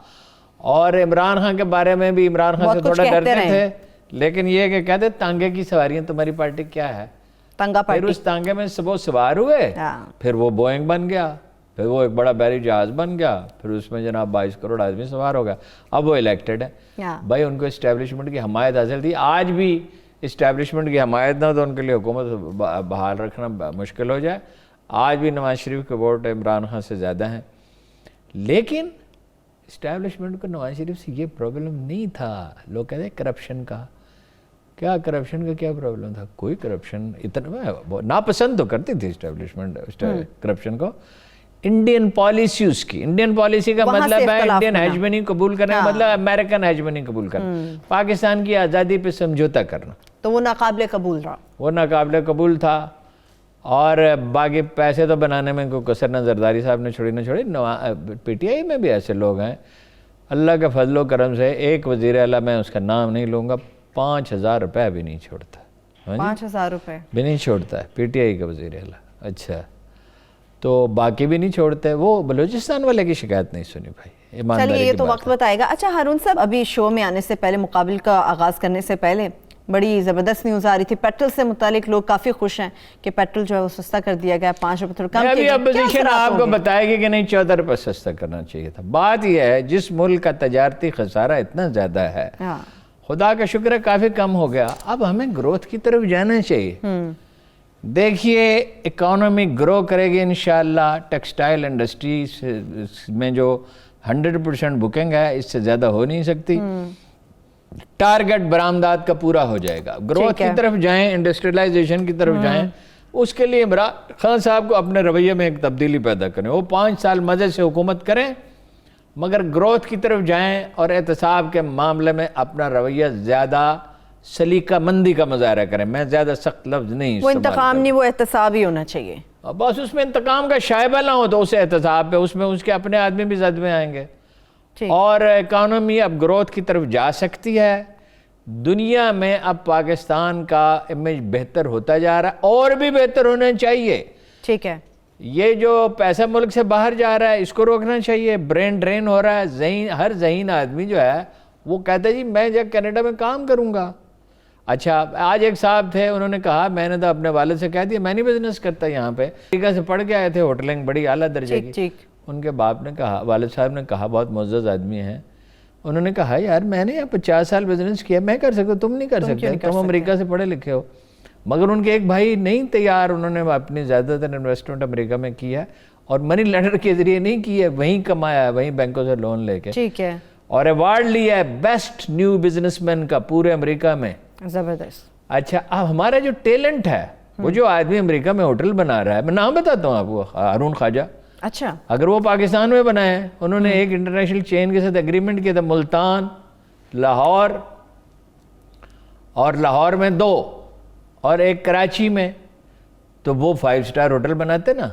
Speaker 1: اور عمران خان کے بارے میں بھی عمران خان سے تھوڑا ڈرتے تھے. لیکن یہ کہ کہتے تانگے کی سواریاں تمہاری پارٹی کیا ہے.
Speaker 2: تانگا پارٹی.
Speaker 1: پھر اس تانگے میں وہ سوار ہوئے. پھر وہ بوئنگ بن گیا. پھر وہ ایک بڑا بحری جہاز بن گیا. پھر اس میں جناب 22 کروڑ آدمی سوار ہو گیا. اب وہ الیکٹڈ ہے. بھائی ان کو اسٹیبلشمنٹ کی حمایت حاصل تھی. آج بھی اسٹیبلشمنٹ کی حمایت نہ تو ان کے لیے حکومت بحال رکھنا مشکل ہو جائے. آج بھی نواز شریف کے ووٹ عمران خان سے زیادہ ہیں. لیکن اسٹیبلشمنٹ کو نواز شریف سے یہ پرابلم نہیں تھا. لوگ کہتے ہیں کرپشن کا. کیا کرپشن کا کیا پرابلم تھا؟ کوئی کرپشن اتنا ناپسند تو کرتی تھی اسٹیبلشمنٹ کرپشن کو. انڈین پالیسی اس کی، انڈین پالیسی کا مطلب ہے انڈین ہیجمنی قبول کرنے کا مطلب امریکن ہیجمنی قبول کرنا، پاکستان کی آزادی پہ سمجھوتا کرنا. تو
Speaker 2: وہ ناقابل قبول رہا،
Speaker 1: وہ ناقابل قبول تھا. اور باقی پیسے تو بنانے میں کوئی کسر نہ زرداری صاحب نے چھوڑی نہ چھوڑی. پی ٹی آئی میں بھی ایسے لوگ ہیں اللہ کے فضل و کرم سے. ایک وزیر اعلیٰ، میں اس کا نام نہیں لوں گا، 5,000 روپے بھی نہیں چھوڑتا.
Speaker 2: 5,000 روپے بھی
Speaker 1: نہیں چھوڑتا ہے پی ٹی آئی کا وزیر اعلیٰ. اچھا، تو باقی بھی نہیں چھوڑتے. وہ بلوچستان والے کی شکایت نہیں سنی بھائی.
Speaker 2: چلیے یہ تو وقت بتائے گا. اچھا ہارون صاحب، ابھی شو میں آنے سے پہلے، مقابل کا آغاز کرنے سے پہلے بڑی زبردست نیوز آ رہی تھی پیٹرول سے متعلق. لوگ کافی خوش ہیں کہ پیٹرول جو ہے وہ سستا کر دیا گیا، 5 روپے تھوڑا کم کیا گیا.
Speaker 1: اپوزیشن آپ کو بتائے گی کہ نہیں 14 روپے سستا کرنا چاہیے تھا. بات یہ ہے جس ملک کا تجارتی خسارہ اتنا زیادہ ہے، خدا کا شکر ہے کافی کم ہو گیا. اب ہمیں گروتھ کی طرف جانا چاہیے. دیکھیے اکانومی گرو کرے گی انشاءاللہ. ٹیکسٹائل انڈسٹری میں جو 100% بکنگ ہے اس سے زیادہ ہو نہیں سکتی. ٹارگٹ برآمدات کا پورا ہو جائے گا. گروتھ کی طرف جائیں، انڈسٹریلائزیشن کی طرف جائیں. اس کے لیے عمران خان صاحب کو اپنے رویے میں ایک تبدیلی پیدا کریں. وہ 5 سال مزے سے حکومت کریں مگر گروتھ کی طرف جائیں اور احتساب کے معاملے میں اپنا رویہ زیادہ سلیقہ مندی کا مظاہرہ کریں. میں زیادہ سخت لفظ نہیں،
Speaker 2: وہ انتقام نہیں، وہ احتساب ہی ہونا چاہیے.
Speaker 1: بس اس میں انتقام کا شائبہ نہ ہو تو اسے احتساب پہ، اس میں اس کے اپنے آدمی بھی زد میں آئیں گے. اور اکانومی اب گروتھ کی طرف جا سکتی ہے. دنیا میں اب پاکستان کا امیج بہتر ہوتا جا رہا ہے اور بھی بہتر ہونا چاہیے.
Speaker 2: ٹھیک ہے،
Speaker 1: یہ جو پیسہ ملک سے باہر جا رہا ہے اس کو روکنا چاہیے. برین ڈرین ہو رہا ہے. ہر ذہین آدمی جو ہے وہ کہتا ہے جی میں جب کینیڈا میں کام کروں گا. اچھا، آج ایک صاحب تھے، انہوں نے کہا میں نے تو اپنے والد سے کہہ دیا میں نہیں بزنس کرتا یہاں پہ. امریکہ سے پڑھ کے آئے تھے، ہوٹلنگ بڑی اعلیٰ درجے کی. ان کے باپ نے کہا، والد صاحب نے کہا، بہت معزز آدمی ہیں، انہوں نے کہا یار میں نے یہاں 50 سال بزنس کیا، میں کر سکتا، تم نہیں کر سکتے، تم امریکہ سے پڑھے لکھے ہو. مگر ان کے ایک بھائی نہیں تیار، انہوں نے اپنی زیادہ تر انویسٹمنٹ امریکہ میں کیا اور منی لینڈر کے ذریعے نہیں کی ہے، وہیں کمایا ہے، وہیں بینکوں سے لون لے کے.
Speaker 2: ٹھیک ہے.
Speaker 1: اور ایوارڈ لیا ہے بیسٹ نیو بزنس مین کا پورے امریکہ میں.
Speaker 2: زبردست.
Speaker 1: اچھا، اب ہمارا جو ٹیلنٹ ہے، وہ جو آدمی امریکہ میں ہوٹل بنا رہا ہے، میں نام بتاتا ہوں آپ کو، ہارون خواجہ.
Speaker 2: اچھا،
Speaker 1: اگر وہ پاکستان میں بنائے ہیں، انہوں نے ایک انٹرنیشنل چین کے ساتھ ایگریمنٹ کیا تھا، ملتان، لاہور، اور لاہور میں 2 اور ایک کراچی میں، تو وہ 5 سٹار ہوٹل بناتے نا،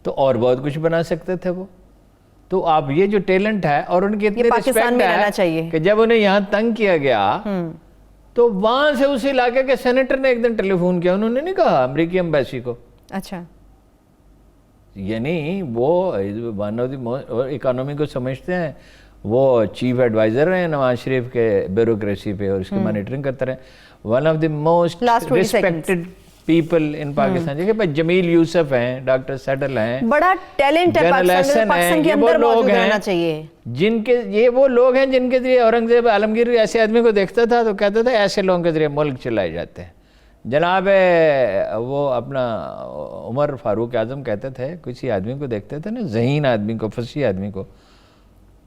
Speaker 1: تو اور بہت کچھ بنا سکتے تھے وہ. تو آپ یہ جو ٹیلنٹ ہے اور ان کی اتنی رسپیکٹ ہے کہ جب انہیں یہاں تنگ کیا گیا تو وہاں سے اس علاقے کے سینیٹر نے ایک دن ٹیلی فون کیا، انہوں نے نہیں کہا امریکی ایمبیسی کو. اچھا، یعنی وہ اکانومی کو سمجھتے ہیں، وہ چیف ایڈوائزر ہیں نواز شریف کے بیوروکریسی پہ اور اس کی مانیٹرنگ کرتے رہے. One of the most respected people in Pakistan. دیکھیں بھائی جمیل یوسف ہیں، ڈاکٹر سیٹل ہیں،
Speaker 2: بڑا ٹیلنٹ ہے پاکستان کے اندر موجود ہونا چاہیے.
Speaker 1: جن کے یہ وہ لوگ ہیں جن کے ذریعے اورنگزیب عالمگیر ایسے آدمی کو دیکھتا تھا تو کہتا تھا ایسے لوگوں کے ذریعے ملک چلائے جاتے ہیں. جناب وہ اپنا عمر فاروق اعظم کہتے تھے، کسی آدمی کو دیکھتے تھے نا، ذہین آدمی کو، فصیح آدمی کو،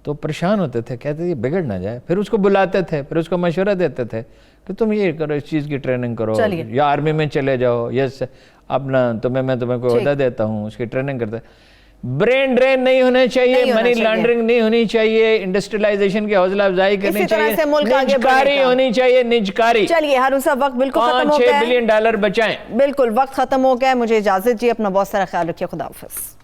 Speaker 1: تو پریشان ہوتے تھے، کہتے تھے یہ بگڑ نہ جائے. پھر اس کو بلاتے تھے، پھر اس کو مشورہ دیتے تھے کہ تم یہ کرو، اس چیز کی ٹریننگ کرو، یا آرمی میں چلے جاؤ، یس اپنا میں تمہیں کوئی عہدہ دیتا ہوں، اس کی ٹریننگ کرتے. برین ڈرین نہیں ہونا چاہیے، منی لانڈرنگ نہیں ہونی چاہیے، انڈسٹریلائزیشن کی حوصلہ افزائی کرنی چاہیے، نجکاری ہونی چاہیے، نجکاری.
Speaker 2: چلیے ہارون صاحب، وقت بالکل ختم ہو گیا ہے.
Speaker 1: $5-6 بلین بچائیں.
Speaker 2: بالکل وقت ختم ہو گیا ہے. مجھے اجازت جی، اپنا بہت سارا خیال رکھیے. خدا حافظ.